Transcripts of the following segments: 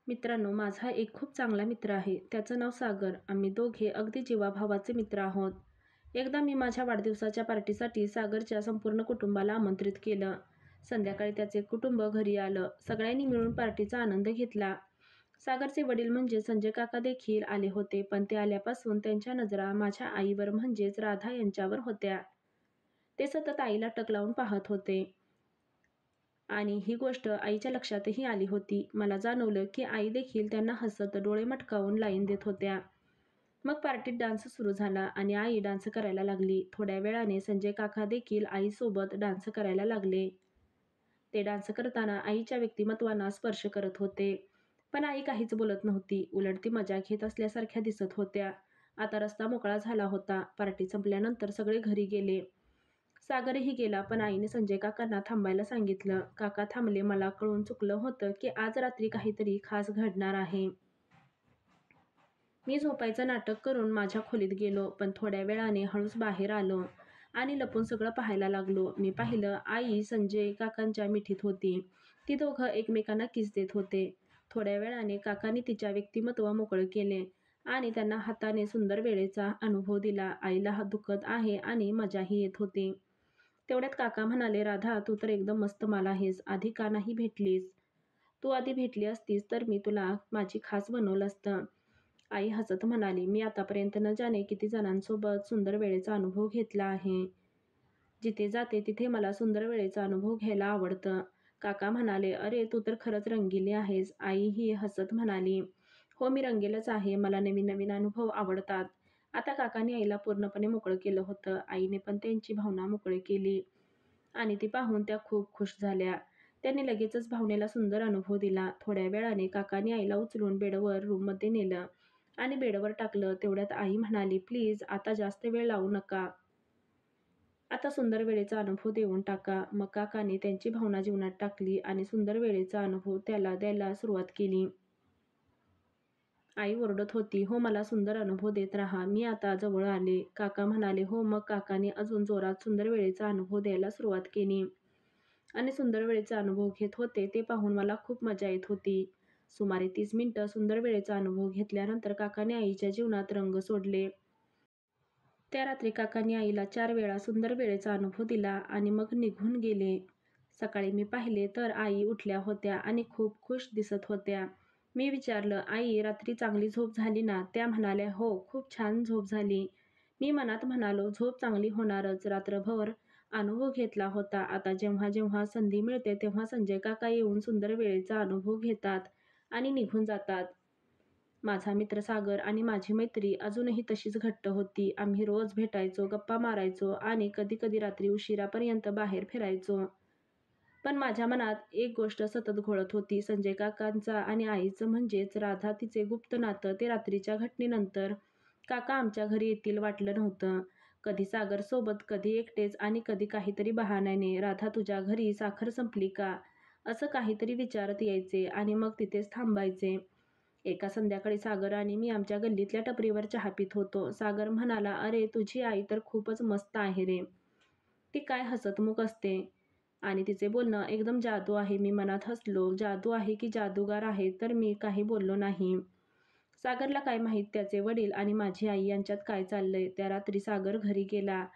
मित्रांनो, माझा एक खूप चांगला मित्र आहे. त्याचं नाव सागर. आम्ही दोघे अगदी जीवाभावाचे मित्र आहोत. एकदा मी माझ्या वाढदिवसाच्या पार्टीसाठी सागरच्या संपूर्ण कुटुंबाला आमंत्रित केलं. संध्याकाळी त्याचे कुटुंब घरी आलं. सगळ्यांनी मिळून पार्टीचा आनंद घेतला. सागरचे वडील म्हणजे संजय काका देखील आले होते, पण ते आल्यापासून त्यांच्या नजरा माझ्या आईवर म्हणजेच राधा यांच्यावर होत्या. ते सतत आईला टक लावून पाहत होते. आणि ही गोष्ट आईच्या लक्षातही आली होती. मला जाणवलं की आई देखील त्यांना हसत डोळे मटकावून लाईन देत होत्या. मग पार्टीत डान्स सुरू झाला आणि आई डान्स करायला लागली. थोड्या वेळाने संजय काका देखील आईसोबत डान्स करायला लागले. ते डान्स करताना आईच्या व्यक्तिमत्वाला स्पर्श करत होते. पण आई काहीच बोलत नव्हती. उलट ती मजा घेत असल्यासारख्या दिसत होत्या. आता रस्ता मोकळा झाला होता. पार्टी संपल्यानंतर सगळे घरी गेले. सागरही गेला, पण आईने संजय काकांना थांबायला सांगितलं. काका थांबले. मला कळून चुकलं होतं की आज रात्री काहीतरी खास घडणार आहे. मी झोपायचं नाटक करून माझ्या खोलीत गेलो, पण थोड्या वेळाने हळूच बाहेर आलो आणि लपून सगळं पाहायला लागलो. मी पाहिलं, आई संजय काकांच्या मिठीत होती. ती दोघं एकमेकांना किस देत होते. थोड्या वेळाने काकांनी तिच्या व्यक्तिमत्व मोकळं केले आणि त्यांना हाताने सुंदर वेळेचा अनुभव दिला. आईला हात दुखत आहे आणि मजाही येत होती. तेवढ्यात काका म्हणाले, राधा, तू तर एकदम मस्त माल आहेस. आधी का नाही भेटलीस? तू आधी भेटली असतीस तर मी तुला माझी खास बनवलं असतं. आई हसत म्हणाली, मी आतापर्यंत न जाणे किती जणांसोबत सुंदर वेळेचा अनुभव घेतला आहे. जिथे जाते तिथे मला सुंदर वेळेचा अनुभव घ्यायला आवडतं. काका म्हणाले, अरे तू तर खरंच रंगीली आहेस. आईही हसत म्हणाली, हो मी रंगीलच आहे. मला नवीन नवीन अनुभव आवडतात. आता काकांनी आईला पूर्णपणे मोकळं केलं होतं. आईने पण त्यांची भावना मोकळी केली आणि ती पाहून त्या खूप खुश झाल्या. त्यांनी लगेचच भावनेला सुंदर अनुभव दिला. थोड्या वेळाने काकांनी आईला उचलून बेडवर रूममध्ये नेलं आणि बेडवर टाकलं. तेवढ्यात आई म्हणाली, प्लीज आता जास्त वेळ लावू नका. आता सुंदर वेळेचा अनुभव देऊन टाका. मग काकांनी त्यांची भावना जीवनात टाकली आणि सुंदर वेळेचा अनुभव त्याला द्यायला सुरुवात केली. आई ओरडत होती, हो मला सुंदर अनुभव देत राहा. मी आता जवळ आले. काका म्हणाले, हो. मग काकाने अजून जोरात सुंदर वेळेचा अनुभव द्यायला सुरुवात केली आणि सुंदर वेळेचा अनुभव घेत होते ते पाहून मला खूप मजा येत होती. सुमारे 30 मिनिटं सुंदर वेळेचा अनुभव घेतल्यानंतर काकाने आईच्या जीवनात रंग सोडले. त्या रात्री काकांनी आईला 4 वेळा सुंदर वेळेचा अनुभव दिला आणि मग निघून गेले. सकाळी मी पाहिले तर आई उठल्या होत्या आणि खूप खुश दिसत होत्या. मी विचारलं, आई रात्री चांगली झोप झाली ना? त्या म्हणाल्या, हो खूप छान झोप झाली. मी मनात म्हणालो, झोप चांगली होणारच. रात्रभर अनुभव घेतला होता. आता जेव्हा जेव्हा संधी मिळते तेव्हा संजय काका येऊन सुंदर वेळेचा अनुभव घेतात आणि निघून जातात. माझा मित्र सागर आणि माझी मैत्री अजूनही तशीच घट्ट होती. आम्ही रोज भेटायचो, गप्पा मारायचो आणि कधी-कधी रात्री उशिरापर्यंत बाहेर फिरायचो. पण माझ्या मनात एक गोष्ट सतत घोळत होती. संजय काकांचा आणि आईचं म्हणजेच राधा तिचे गुप्त नातं ते रात्रीच्या घटनेनंतर काका आमच्या घरी येतील वाटलं नव्हतं. कधी सागरसोबत, कधी एकटेच आणि कधी काहीतरी बहाण्याने, राधा तुझ्या घरी साखर संपली का? असं काहीतरी विचारत यायचे आणि मग तिथेच थांबायचे. एका संध्याकाळी सागर आणि मी आमच्या गल्लीतल्या टपरीवर चहा पीत होतो. सागर म्हणाला, अरे तुझी आई तर खूपच मस्त आहे रे. ती काय हसतमुख असते आणि तिचे बोलणं एकदम जादू आहे. मी मनात हसलो. जादू आहे की जादूगार आहे? तर मी काही बोललो नाही. सागरला काय माहीत त्याचे वडील आणि माझी आई यांच्यात काय चाललंय. त्या रात्री सागर घरी गेला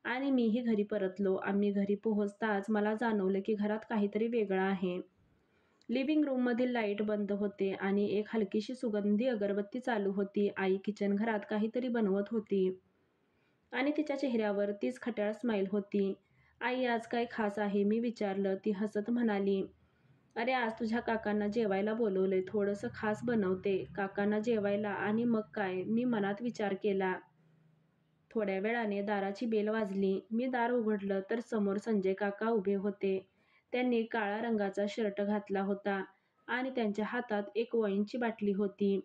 आणि मीही घरी परतलो. आम्ही घरी पोहोचताच मला जाणवलं की घरात काहीतरी वेगळं आहे. लिव्हिंग रूममधील लाईट बंद होते आणि एक हलकीशी सुगंधी अगरबत्ती चालू होती. आई किचन घरात काहीतरी बनवत होती आणि तिच्या चेहऱ्यावर तीच खट्याळ स्माईल होती. आई आज काय खास आहे? मी विचारलं. ती हसत म्हणाली, अरे आज तुझ्या काकांना जेवायला बोलवलंय. थोडंसं खास बनवते. काकांना जेवायला आणि मग काय? मी मनात विचार केला. थोड्या वेळाने दाराची बेल वाजली. मी दार उघडलं तर समोर संजय काका उभे होते. त्यांनी काळा रंगाचा शर्ट घातला होता आणि त्यांच्या हातात एक वाईनची बाटली होती.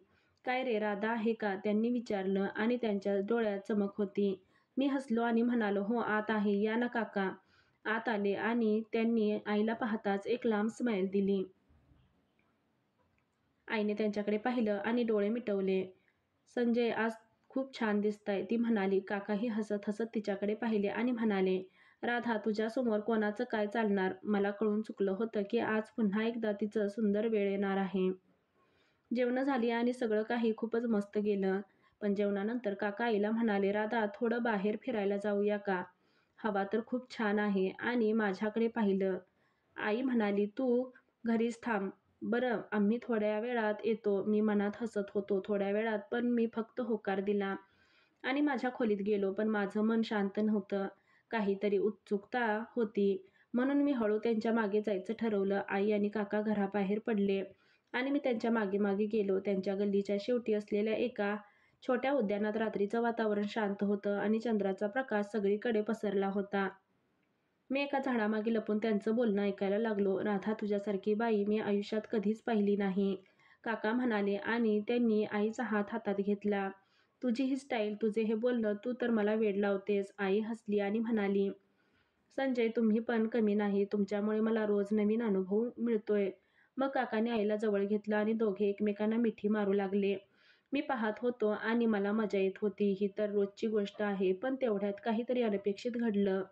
काय रे, राधा आहे का? त्यांनी विचारलं आणि त्यांच्या डोळ्यात चमक होती. मी हसलो आणि म्हणालो, हो आत आहे. या ना काका. आत आले आणि त्यांनी आईला पाहताच एक लांब स्माईल दिली. आईने त्यांच्याकडे पाहिलं आणि डोळे मिटवले. संजय आज खूप छान दिसताय, ती म्हणाली. काकाही हसत हसत तिच्याकडे पाहिले आणि म्हणाले, राधा तुझ्यासमोर कोणाचं काय चालणार? मला कळून चुकलं होतं की आज पुन्हा एकदा तिचं सुंदर वेळ येणार आहे. जेवणं झाली आणि सगळं काही खूपच मस्त गेलं. पण जेवणानंतर काका आईला म्हणाले, "राधा, थोडं बाहेर फिरायला जाऊया का? हवा तर खूप छान आहे." आणि माझ्याकडे पाहिलं. आई म्हणाली, "तू घरीच थांब. बरं, आम्ही थोड्या वेळात येतो." मी मनात हसत होतो, थोड्या वेळात, पण मी फक्त होकार दिला आणि माझ्या खोलीत गेलो. पण माझं मन शांत नव्हतं. काहीतरी उत्सुकता होती. म्हणून मी हळू त्यांच्या मागे जायचं ठरवलं. आई आणि काका घराबाहेर पडले आणि मी त्यांच्या मागे-मागे गेलो. त्यांच्या गल्लीच्या शेवटी असलेल्या एका छोट्या उद्यानात रात्रीचं वातावरण शांत होतं आणि चंद्राचा प्रकाश सगळीकडे पसरला होता. मी एका झाडामागे लपून त्यांचं बोलणं ऐकायला लागलो. "राधा, तुझ्यासारखी बाई मी आयुष्यात कधीच पाहिली नाही," काका म्हणाले आणि त्यांनी आईचा हात हातात घेतला. "तुझी ही स्टाईल, तुझे हे बोलणं, तू तर मला वेड लावतेस." आई हसली आणि म्हणाली, "संजय, तुम्ही पण कमी नाही. तुमच्यामुळे मला रोज नवीन अनुभव मिळतोय." मग काकाने आईला जवळ घेतलं आणि दोघे एकमेकांना मिठी मारू लागले. मी पाहत होतो आणि मला मजा येत होती. ही तर रोजची गोष्ट आहे, पण तेवढ्यात काहीतरी अनपेक्षित घडलं.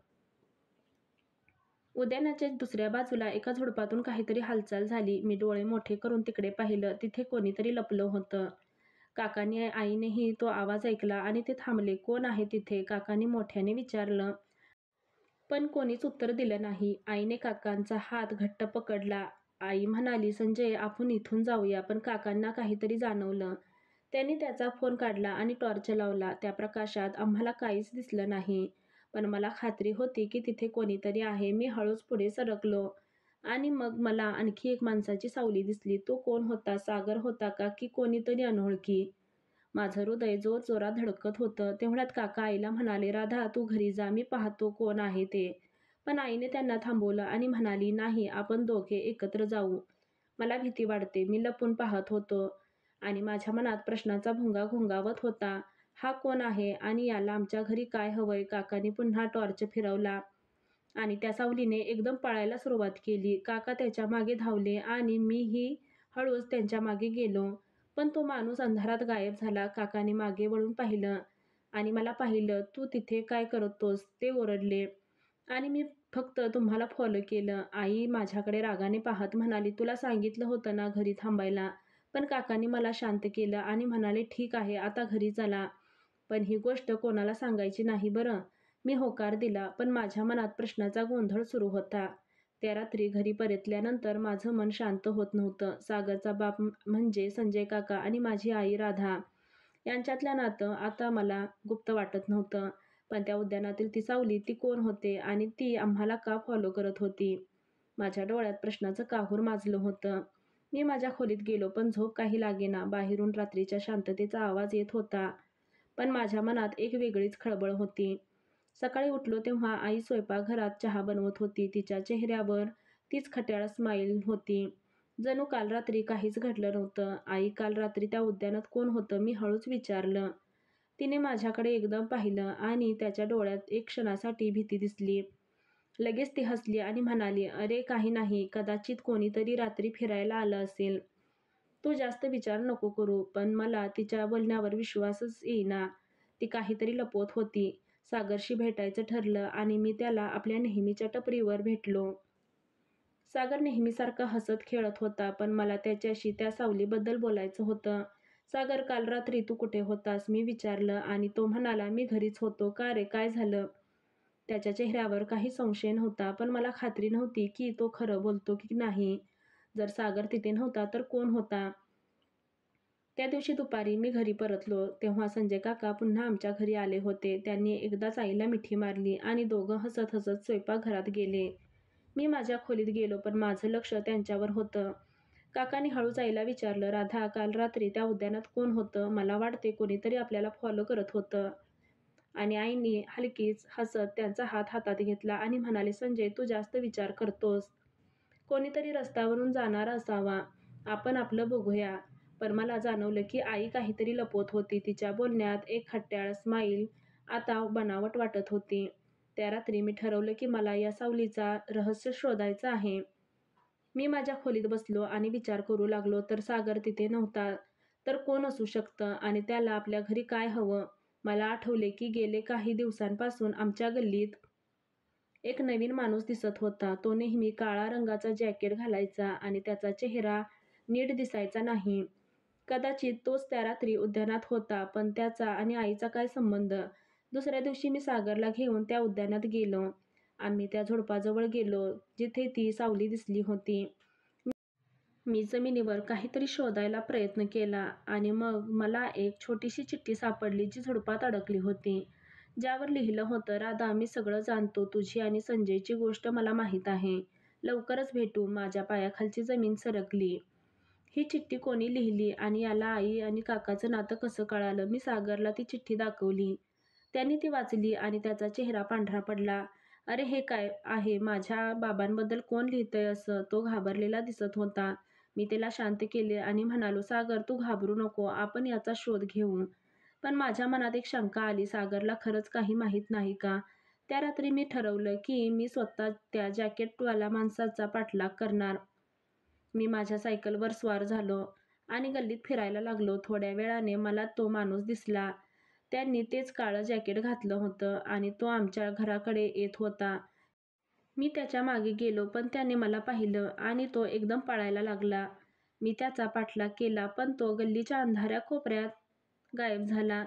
उद्यानाच्या दुसऱ्या बाजूला एका झुडपातून काहीतरी हालचाल झाली. मी डोळे मोठे करून तिकडे पाहिलं. तिथे कोणीतरी लपलं होतं. काकांनी आईनेही तो आवाज ऐकला आणि ते थांबले. "कोण आहे तिथे?" काकांनी मोठ्याने विचारलं. पण कोणीच उत्तर दिलं नाही. आईने काकांचा हात घट्ट पकडला. आई म्हणाली, "संजय, आपण इथून जाऊया." पण काकांना काहीतरी जाणवलं. त्यांनी त्याचा फोन काढला आणि टॉर्च लावला. त्या प्रकाशात आम्हाला काहीच दिसलं नाही. पण मला खात्री होती की तिथे कोणीतरी आहे. मी हळूच पुढे सरकलो आणि मग मला आणखी एक माणसाची सावली दिसली. तो कोण होता? सागर होता का की कोणीतरी अनोळखी? माझं हृदय जोरजोरात धडकत होतं. तेवढ्यात काका आईला म्हणाले, "राधा, तू घरी जा. मी पाहतो कोण आहे ते." पण आईने त्यांना थांबवलं आणि म्हणाली, "नाही, आपण दोघे एकत्र जाऊ." मला भीती वाटते. मी लपून पाहत होतो आणि माझ्या मनात प्रश्नाचा भुंगा घोंगावत होता. हा कोण आहे आणि याला आमच्या घरी काय हवंय? काकांनी पुन्हा टॉर्च फिरवला आणि त्या सावलीने एकदम पळायला सुरुवात केली. काका त्याच्या मागे धावले आणि मीही हळूच त्यांच्या मागे गेलो. पण तो माणूस अंधारात गायब झाला. काकाने मागे वळून पाहिलं आणि मला पाहिलं. "तू तिथे काय करतोस?" ते ओरडले आणि मी फक्त तुम्हाला फॉलो केलं. आई माझ्याकडे रागाने पाहत म्हणाली, "तुला सांगितलं होतं ना घरी थांबायला." पण काकांनी मला शांत केलं आणि म्हणाले, "ठीक आहे, आता घरी चला. पण ही गोष्ट कोणाला सांगायची नाही बरं." मी होकार दिला, पण माझ्या मनात प्रश्नाचा गोंधळ सुरू होता. त्या रात्री घरी परतल्यानंतर माझं मन शांत होत नव्हतं. सागरचा बाप म्हणजे संजय काका आणि माझी आई राधा यांच्यातलं नातं आता मला गुप्त वाटत नव्हतं. पण त्या उद्यानातील ती सावली, ती कोण होते आणि ती आम्हाला का फॉलो करत होती? माझ्या डोळ्यात प्रश्नाचं काहूर माजलं होतं. मी माझ्या खोलीत गेलो, पण झोप काही लागेना. बाहेरून रात्रीच्या शांततेचा आवाज येत होता. पण माझ्या मनात एक वेगळीच खळबळ होती. सकाळी उठलो तेव्हा आई स्वयंपाकघरात चहा बनवत होती. तिच्या चेहऱ्यावर तीच खट्याळ स्माईल होती. जणू काल रात्री काहीच घडलं नव्हतं. "आई, काल रात्री त्या उद्यानात कोण होतं?" मी हळूच विचारलं. तिने माझ्याकडे एकदम पाहिलं आणि त्याच्या डोळ्यात एक क्षणासाठी भीती दिसली. लगेच ती हसली आणि म्हणाली, "अरे, काही नाही. कदाचित कोणीतरी रात्री फिरायला आलं असेल. तू जास्त विचार नको करू." पण मला तिच्या बोलण्यावर विश्वासच येईना. ती काहीतरी लपवत होती. सागरशी भेटायचं ठरलं आणि मी त्याला आपल्या नेहमीच्या टपरीवर भेटलो. सागर नेहमीसारखा हसत खेळत होता, पण मला त्याच्याशी त्या सावलीबद्दल बोलायचं होतं. "सागर, काल रात्री तू कुठे होतास?" मी विचारलं आणि तो म्हणाला, "मी घरीच होतो." "का रे, काय झालं?" त्याच्या चेहऱ्यावर काही संशय नव्हता, पण मला खात्री नव्हती की तो खरं बोलतो की नाही. जर सागर तिथे नव्हता तर कोण होता? त्या दिवशी दुपारी मी घरी परतलो, तेव्हा संजय काका पुन्हा आमच्या घरी आले होते. त्यांनी एकदाच आईला मिठी मारली आणि दोघं हसत-हसत स्वयंपाकघरात गेले. मी माझ्या खोलीत गेलो, पण माझं लक्ष त्यांच्यावर होतं. काकांनी हळूच आईला विचारलं, "राधा, काल रात्री त्या उद्यानात कोण होतं? मला वाटते कोणीतरी आपल्याला फॉलो करत होतं." आणि आईने हलकीच हसत त्यांचा हात हातात घेतला आणि म्हणाले, "संजय, तू जास्त विचार करतोस. कोणीतरी रस्त्यावरून जाणारा असावा. आपण आपलं बघूया." पण मला जाणवलं की आई काहीतरी लपवत होती. तिच्या बोलण्यात एक खट्याळ स्माईल आता बनावट वाटत होती. त्या रात्री मी ठरवलं की मला या सावलीचा रहस्य शोधायचं आहे. मी माझ्या खोलीत बसलो आणि विचार करू लागलो, तर सागर तिथे नव्हता. तर कोण असू शकतं आणि त्याला आपल्या घरी काय हवं? मला आठवले की गेले काही दिवसांपासून आमच्या गल्लीत एक नवीन माणूस दिसत होता. तो नेहमी काळा रंगाचा जॅकेट घालायचा आणि त्याचा चेहरा नीट दिसायचा नाही. कदाचित तोच त्या रात्री उद्यानात होता, पण त्याचा आणि आईचा काय संबंध? दुसऱ्या दिवशी मी सागरला घेऊन त्या उद्यानात गेलो. आम्ही त्या झुडपाजवळ गेलो, जिथे ती सावली दिसली होती. मी जमिनीवर काहीतरी शोधायला प्रयत्न केला आणि मग मला एक छोटीशी चिठ्ठी सापडली, जी झुडपात अडकली होती. ज्यावर लिहिलं होतं, राधा, मी सगळं जाणतो. तुझी आणि संजयची गोष्ट मला माहीत आहे. लवकरच भेटू. माझ्या पायाखालची जमीन सरकली. ही चिठ्ठी कोणी लिहिली आणि याला आई आणि काकाचं नातं कसं कळालं? मी सागरला ती चिठ्ठी दाखवली. त्यांनी ती वाचली आणि त्याचा चेहरा पांढरा पडला. अरे, हे काय आहे? माझ्या बाबांबद्दल कोण लिहितंय असं? तो घाबरलेला दिसत होता. मी त्याला शांत केले आणि म्हणालो, सागर, तू घाबरू नको. आपण याचा शोध घेऊ. पण माझ्या मनात एक शंका आली. सागरला खरंच काही माहीत नाही का? त्या रात्री मी ठरवलं की मी स्वतः त्या जॅकेटवाल्या माणसाचा पाठलाग करणार. मी माझ्या सायकलवर स्वार झालो आणि गल्लीत फिरायला लागलो. थोड्या वेळाने मला तो माणूस दिसला. त्यांनी तेच काळं जॅकेट घातलं होतं आणि तो आमच्या घराकडे येत होता. मी त्याच्या मागे गेलो, पण त्याने मला पाहिलं आणि तो एकदम पळायला लागला. मी त्याचा पाठलाग केला, पण तो गल्लीच्या अंधाऱ्या कोपऱ्यात गायब झाला.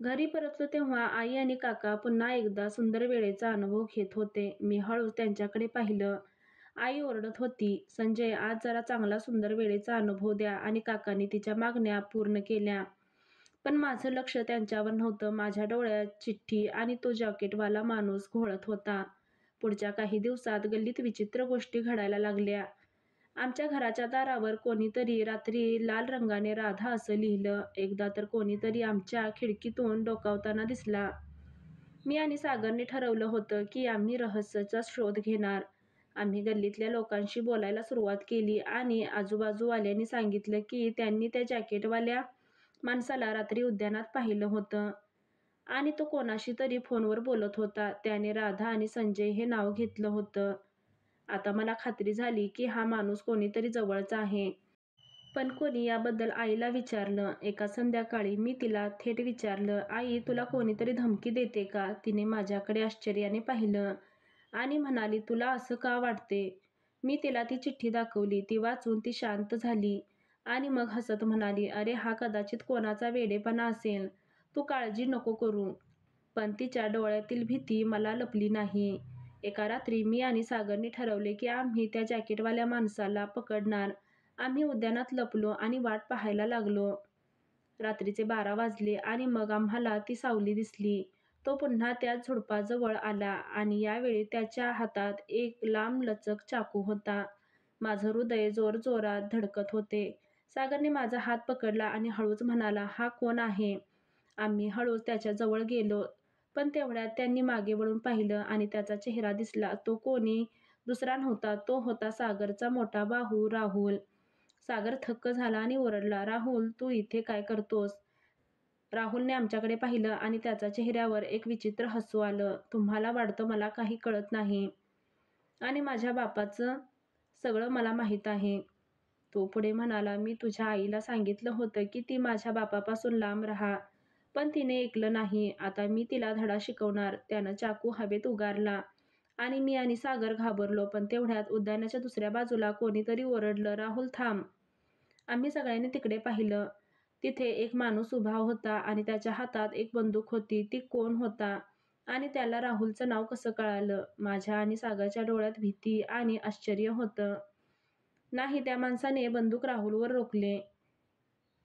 घरी परतलो तेव्हा आई आणि काका पुन्हा एकदा सुंदर वेळेचा अनुभव घेत होते. मी हळूच त्यांच्याकडे पाहिलं. आई ओरडत होती, संजय, आज जरा चांगला सुंदर वेळेचा अनुभव द्या, आणि काकांनी तिच्या मागण्या पूर्ण केल्या. पण माझं लक्ष त्यांच्यावर नव्हतं. माझ्या डोळ्यात चिठ्ठी आणि तो जॅकेटवाला माणूस घोळत होता. पुढच्या काही दिवसात गल्लीत विचित्र गोष्टी घडायला लागल्या. आमच्या घराच्या दारावर कोणीतरी रात्री लाल रंगाने राधा असं लिहिलं. एकदा तर कोणीतरी आमच्या खिडकीतून डोकावताना दिसला. मी आणि सागरने ठरवलं होतं की आम्ही रहस्याचा शोध घेणार. आम्ही गल्लीतल्या लोकांशी बोलायला सुरुवात केली आणि आजूबाजूवाल्यांनी सांगितलं की त्यांनी त्या जॅकेटवाल्या माणसाला रात्री उद्यानात पाहिलं होतं आणि तो कोणाशी तरी फोनवर बोलत होता. त्याने राधा आणि संजय हे नाव घेतलं होतं. आता मला खात्री झाली की हा माणूस कोणीतरी जवळचा आहे. पण कोणी याबद्दल आईला विचारलं. एका संध्याकाळी मी तिला थेट विचारलं, आई, तुला कोणीतरी धमकी देते का? तिने माझ्याकडे आश्चर्याने पाहिलं आणि म्हणाली, तुला असं का वाटते? मी तिला ती चिठ्ठी दाखवली. ती वाचून ती शांत झाली आणि मग हसत म्हणाली, अरे, हा कदाचित कोणाचा वेडेपणा असेल. तू काळजी नको करू. पण तिच्या डोळ्यातील भीती मला लपली नाही. एका रात्री मी आणि सागरने ठरवले की आम्ही त्या जॅकेटवाल्या माणसाला पकडणार. आम्ही उद्यानात लपलो आणि वाट पाहायला लागलो. रात्रीचे 12 वाजले आणि मग आम्हाला ती सावली दिसली. तो पुन्हा त्या झुडपाजवळ आला आणि यावेळी त्याच्या हातात एक लांबलचक चाकू होता. माझं हृदय जोरजोरात धडकत होते. सागरने माझा हात पकडला आणि हळूच म्हणाला, हा कोण आहे? आम्ही हळूच त्याच्या जवळ गेलो, पण तेवढ्यात त्यांनी मागे वळून पाहिलं आणि त्याचा चेहरा दिसला. तो कोणी दुसरा नव्हता, तो होता सागरचा मोठा भाऊ राहुल. सागर थक्क झाला आणि ओरडला, राहुल, तू इथे काय करतोस? राहुलने आमच्याकडे पाहिलं आणि त्याच्या चेहऱ्यावर एक विचित्र हसू आलं. तुम्हाला वाटतं मला काही कळत नाही आणि माझ्या बापाचं सगळं मला माहीत आहे. तो पुढे म्हणाला, मी तुझ्या आईला सांगितलं होतं की ती माझ्या बापापासून लांब राहा, पण तिने ऐकलं नाही. आता मी तिला धडा शिकवणार. त्यानं चाकू हवेत उगारला आणि मी आणि सागर घाबरलो. पण तेवढ्यात उद्यानाच्या दुसऱ्या बाजूला कोणीतरी ओरडलं, राहुल, थांब. आम्ही सगळ्यांनी तिकडे पाहिलं. तिथे एक माणूस उभा होता आणि त्याच्या हातात एक बंदूक होती. ती कोण होता आणि त्याला राहुलचं नाव कसं कळालं? माझ्या आणि सागरच्या डोळ्यात भीती आणि आश्चर्य होतं. नाही, त्या माणसाने बंदूक राहुलवर रोखले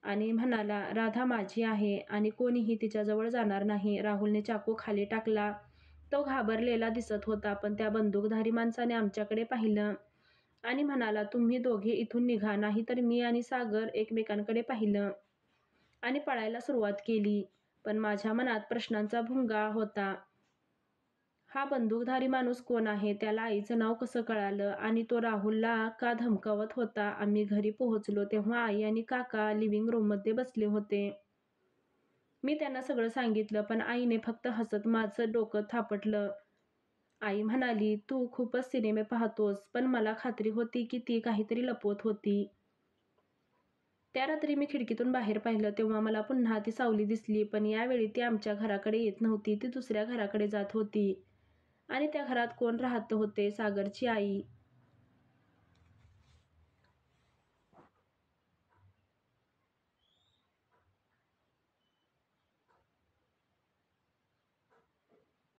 आणि म्हणाला, राधा माझी आहे आणि कोणीही तिच्याजवळ जाणार नाही. राहुलने चाकू खाली टाकला. तो घाबरलेला दिसत होता, पण त्या बंदूकधारी माणसाने आमच्याकडे पाहिलं आणि म्हणाला, तुम्ही दोघे इथून निघा, नाहीतर. मी आणि सागर एकमेकांकडे पाहिलं आणि पळायला सुरुवात केली. पण माझ्या मनात प्रश्नांचा भुंगा होता. हा बंदूकधारी माणूस कोण आहे? त्याला आईचं नाव कसं कळालं आणि तो राहुलला का धमकावत होता? आम्ही घरी पोहोचलो तेव्हा आई आणि काका लिव्हिंग रूममध्ये बसले होते. मी त्यांना सगळं सांगितलं, पण आईने फक्त हसत माझं डोकं थापटलं. आई म्हणाली, तू खूपच सिनेमे पाहतोस. पण मला खात्री होती की ती काहीतरी लपवत होती. त्या रात्री मी खिडकीतून बाहेर पाहिलं तेव्हा मला पुन्हा ती सावली दिसली, पण यावेळी ती आमच्या घराकडे येत नव्हती. ती दुसऱ्या घराकडे जात होती आणि त्या घरात कोण राहत होते? सागरची आई.